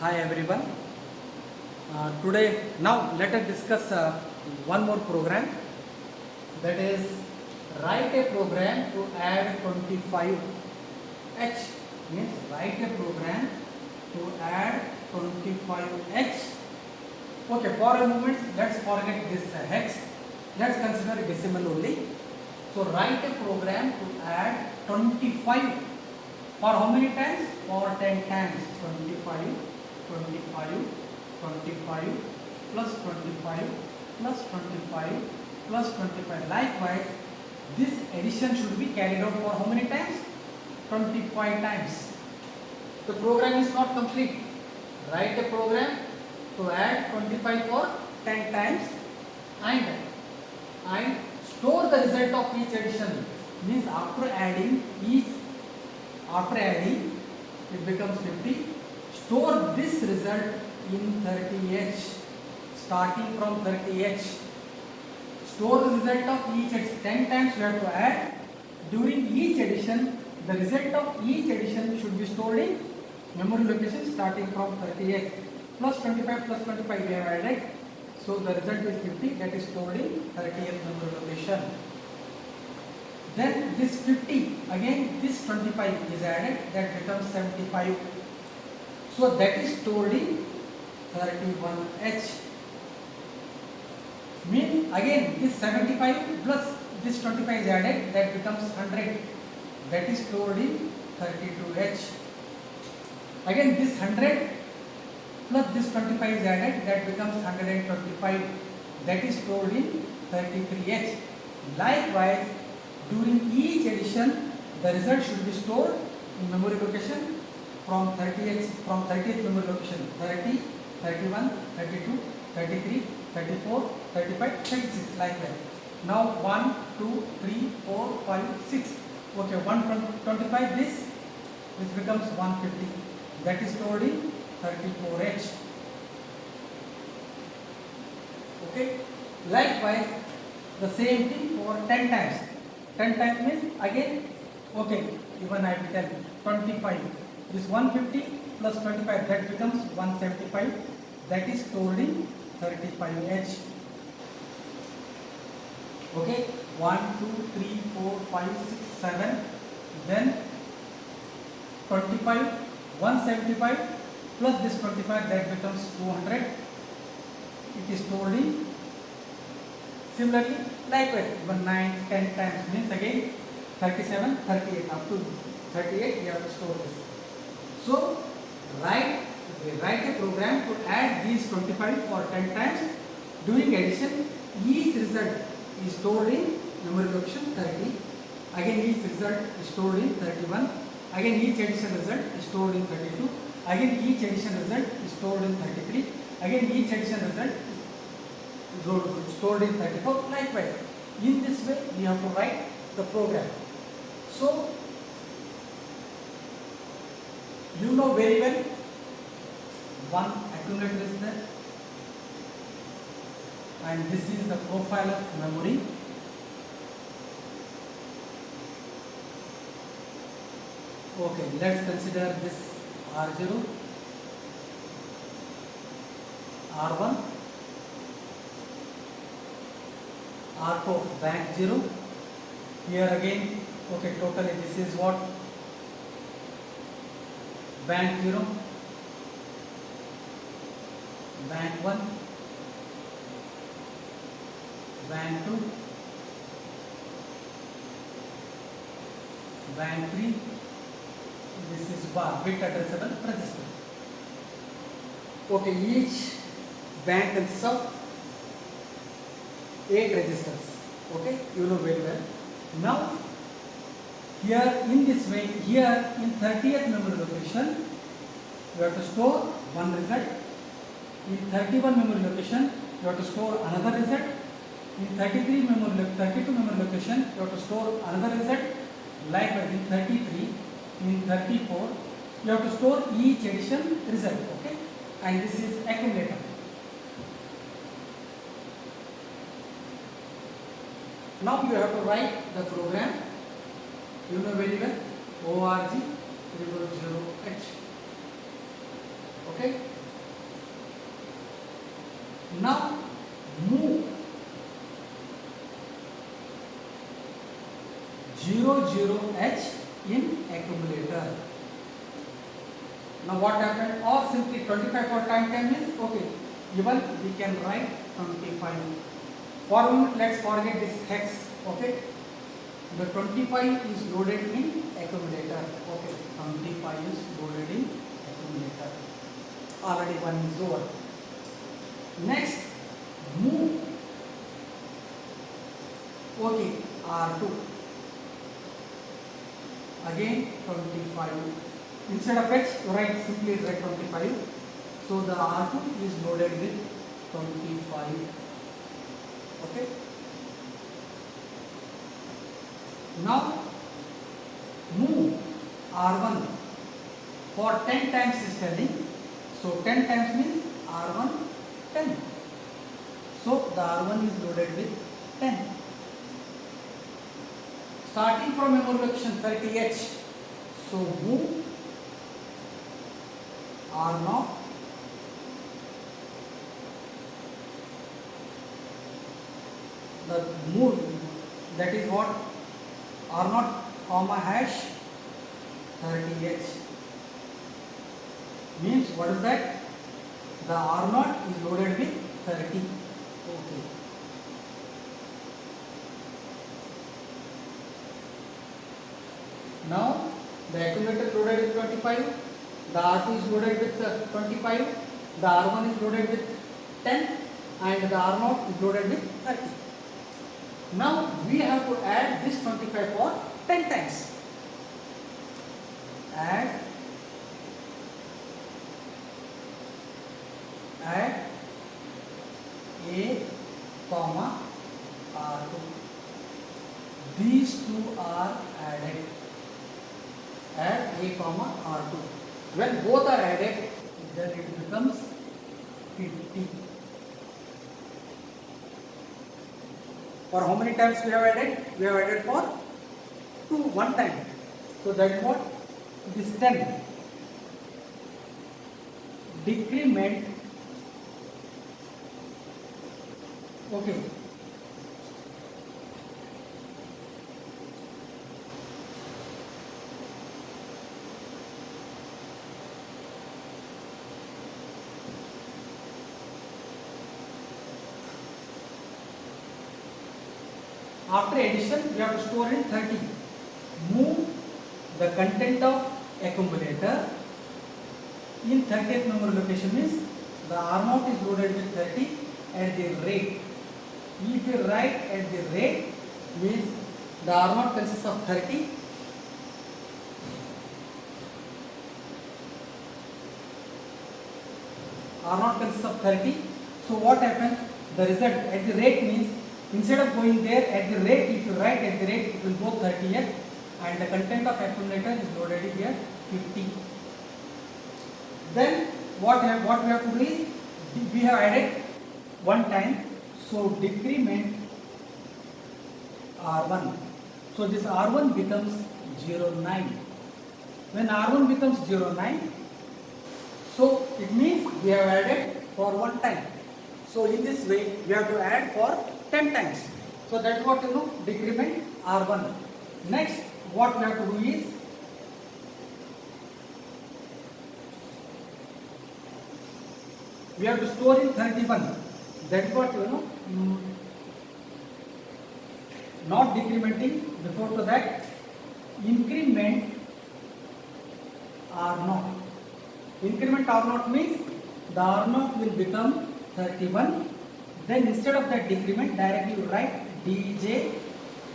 Hi everyone. Today, now let us discuss one more program, that is write a program to add 25h. Means write a program to add 25h. Okay, for a moment let's forget this hex. Let's consider decimal only. So write a program to add 25. For how many times? For 10 times. 25, 25, 25 plus 25 plus 25 plus 25. Likewise, this addition should be carried out for how many times? 25 times. The program is not complete. Write a program to add 25 for 10 times and store the result of each addition. Means after adding it becomes 50. Store this result in 30h, starting from 30h. Store the result of each addition. 10 times we have to add. During each addition, the result of each addition should be stored in memory location starting from 30h. Plus 25 plus 25 we have added. So the result is 50, that is stored in 30th memory location. Then this 50, again this 25 is added, that becomes 75. So that is stored in 31h. Mean again this 75 plus this 25 is added, that becomes 100. That is stored in 32h. Again this 100 plus this 25 is added, that becomes 125. That is stored in 33h. Likewise, during each addition, the result should be stored in memory location from 30th memory location 30, 31, 32, 33, 34, 35, 36. Likewise. Now 1, 2, 3, 4, 5, 6. Okay, 125 this, which becomes 150. That is stored in 34h. Okay. Likewise, the same thing for 10 times. 10 times means again, okay, even I will tell 25. This 150 plus 25, that becomes 175. That is stored in 35h. Okay, 1, 2, 3, 4, 5, 6, 7. Then 25, 175 plus this 25, that becomes 200. It is stored in. Similarly, likewise, even 9, 10 times means again 37, 38, up to 38 we have to store this. So, write a program to add these 25 for 10 times. During addition, each result is stored in memory location 30. Again, each result is stored in 31. Again, each addition result is stored in 32. Again, each addition result is stored in 33. Again, each addition result is stored in 34. Likewise, in this way we have to write the program. So you know very well, one accumulator is there, and this is the profile of memory. Okay, let's consider this R0, R1, R2 of bank 0. Here again, okay, totally this is what? Bank 0, bank 1, bank 2, bank 3. This is bar, bit addressable register. Okay, each bank consists of 8 registers. Okay, you know very well. Now, here in this way, here in 30th memory location, you have to store one result. In 31 memory location, you have to store another result. In 32 memory location, you have to store another result. Likewise, in 33, in 34, you have to store each addition result. Okay, and this is accumulator. Now you have to write the program. You know very well, ORG 300H. Okay. Now move 00H in accumulator. Now what happened? Or simply 25 for time 10 means okay. Even we can write 25. For a moment, let's forget this hex. Okay. The 25 is loaded in accumulator. Okay. 25 is loaded in accumulator. Already one is over. Next, move. Okay. R2. Again 25. Instead of H, write simply write 25. So the R2 is loaded with 25. Okay. Now move R1 for 10 times is telling. So 10 times means R1 10. So the R1 is loaded with 10. Starting from memory location 30H. So move R0 the move, that is what, R0 comma hash 30H means what is that? The R0 is loaded with 30. Okay. Now the accumulator loaded with 25, the R2 is loaded with 25, the R1 is loaded with 10 and the R0 is loaded with 30. Now we have to add this 25 for 10 times. Add A comma R2. These two are added. Add A comma R2. When both are added, then it becomes 50. For how many times we have added? We have added for one time. So that is what? It is 10. Decrement. Okay. After addition, we have to store in 30. Move the content of accumulator in 30th memory location means the R0 is loaded with 30 at the rate. If you write at the rate means the R0 consists of 30. R0 consists of 30. So what happens? The result at the rate means instead of going there at the rate, if you write at the rate, it will go 30th and the content of accumulator is loaded here 50. Then what we have to do is we have added one time, so decrement R1. So this R1 becomes 09. When R1 becomes 09, so it means we have added for one time. So in this way we have to add for 10 times. So that's what decrement R1. Next what we have to do is we have to store in 31. That's what not decrementing. Before to that, increment R0. Increment R0 means the R0 will become 31. Then instead of that decrement, directly you write DJ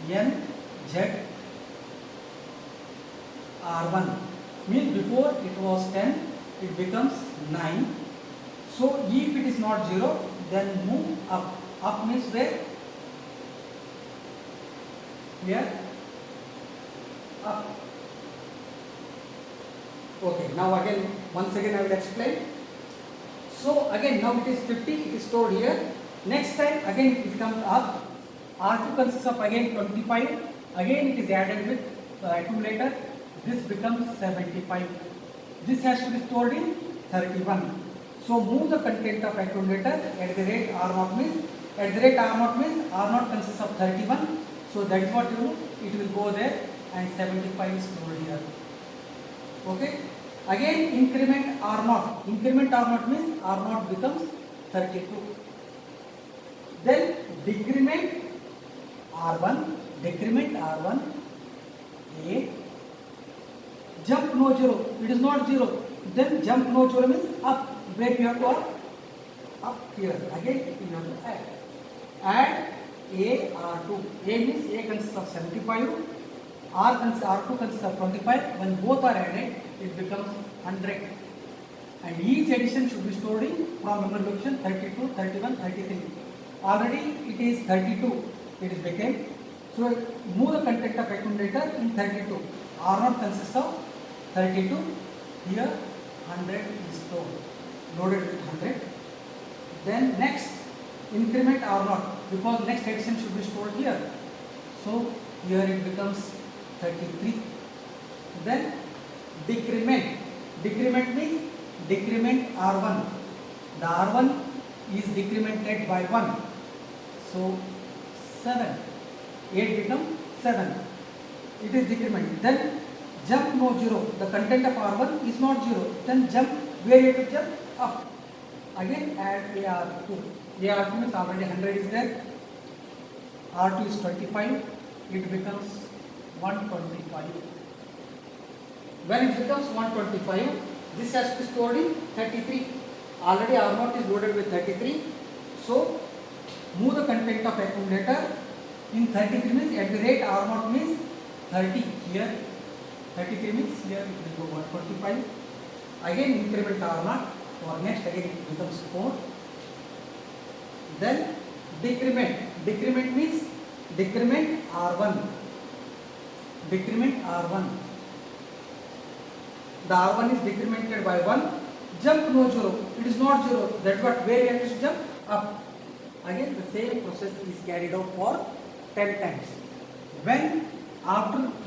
NZ R1. Means before it was 10, it becomes 9. So if it is not 0, then move up. Up means where? Here. Up. Okay, now again, once again I will explain. So again, now it is 50, it is stored here. Next time again it comes up. R2 consists of again 25. Again it is added with the accumulator. This becomes 75. This has to be stored in 31. So move the content of accumulator at the rate R naught means, at the rate R naught means R naught consists of 31. So that is what you know, it will go there and 75 is stored here. Okay. Again increment R naught. Increment R naught means R naught becomes 32. Then decrement R1, decrement R1, 8. Jump no 0, it is not 0. Then jump no 0 means up, where you have to up here. Again you have to add. Add A R2. A means A consists of 75, R2 consists of 25. When both are added, it becomes 100. And each addition should be stored in from memory location 32, 31, 33. Already it is 32. It is became. So move the content of accumulator in 32. R0 consists of 32. Here 100 is stored, loaded with 100. Then next increment R0 because next addition should be stored here. So here it becomes 33. Then decrement. Decrement means decrement R1. The R1 is decremented by 1. So 7. 8 becomes 7. It is decrement. Then jump no 0. The content of R1 is not 0. Then jump, where you have to jump? Up. Again add AR2. AR2 means already 100 is there. R2 is 25. It becomes 125. When it becomes 125, this has to be stored in 33. Already R0 is loaded with 33. So move the content of accumulator in 33 means at the rate R0 means 30 here. 33 means here it will go 125. Again increment R0 for next again it becomes 4. Then decrement. Decrement means decrement R1. Decrement R1. The R1 is decremented by 1. Jump no 0. It is not 0. That's what, where you have to jump? Up. Again the same process is carried out for 10 times. When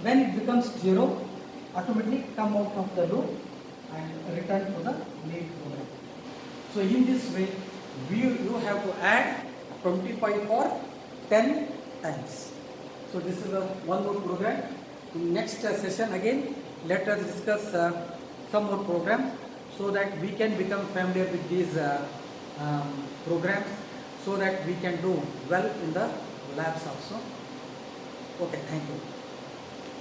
it becomes 0, automatically come out of the loop and return to the main program. So in this way, you have to add 25 for 10 times. So this is one more program. In next session again, let us discuss some more programs so that we can become familiar with these programs so that we can do well in the labs also. Okay, thank you.